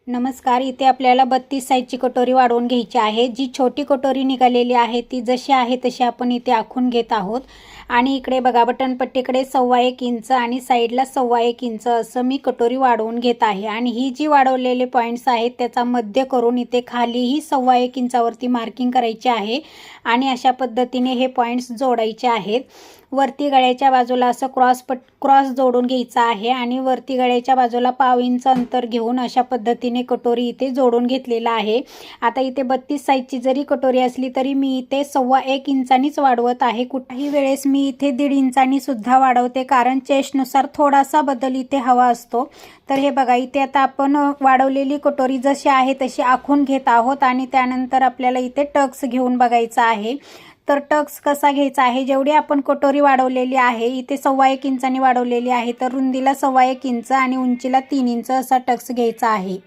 नमस्कार. इथे आपल्याला 32 साईजची कटोरी वाढवून घ्यायची आहे. जी छोटी कटोरी निघालेली आहे ती जशी आहे तशी आपण इथे आखून घेत आहोत. आणि इकडे बघा बटनपट्टीकडे 1.25 इंच आणि साईडला 1.25 इंच असं मी कटोरी वाढवून घेत आहे. आणि ही जी वाढवलेले पॉईंट्स आहेत त्याचा मध्य करून इथे खालीही 1.25 इंचावरती मार्किंग करायची आहे. आणि अशा पद्धतीने हे पॉईंट्स जोडायचे आहेत. वरती गळ्याच्या बाजूला असं क्रॉस जोडून घ्यायचा आहे आणि वरती गळ्याच्या बाजूला 1/2 इंच अंतर घेऊन अशा पद्धतीने कटोरी इथे जोडून घेतलेला आहे. आता इथे 32 साईजची जरी कटोरी असली तरी मी इथे 1.25 इंचांनीच वाढवत आहे. कुठल्याही वेळेस मी इथे 1.5 इंचांनी सुद्धा वाढवते, कारण चेस्टनुसार थोडासा बदल इथे हवा असतो. तर हे बघा, इथे आता आपण वाढवलेली कटोरी जशी आहे तशी आखून घेत आहोत. आणि त्यानंतर आपल्याला इथे टक्स घेऊन बघायचा आहे. तर टक्स कसा घ्यायचा आहे, जेवढी आपण कटोरी वाढवलेली आहे इथे 1.25 इंचांनी वाढवलेली आहे, तर रुंदीला 1.25 इंच आणि उंचीला 3 इंच असा टक्स घ्यायचा आहे.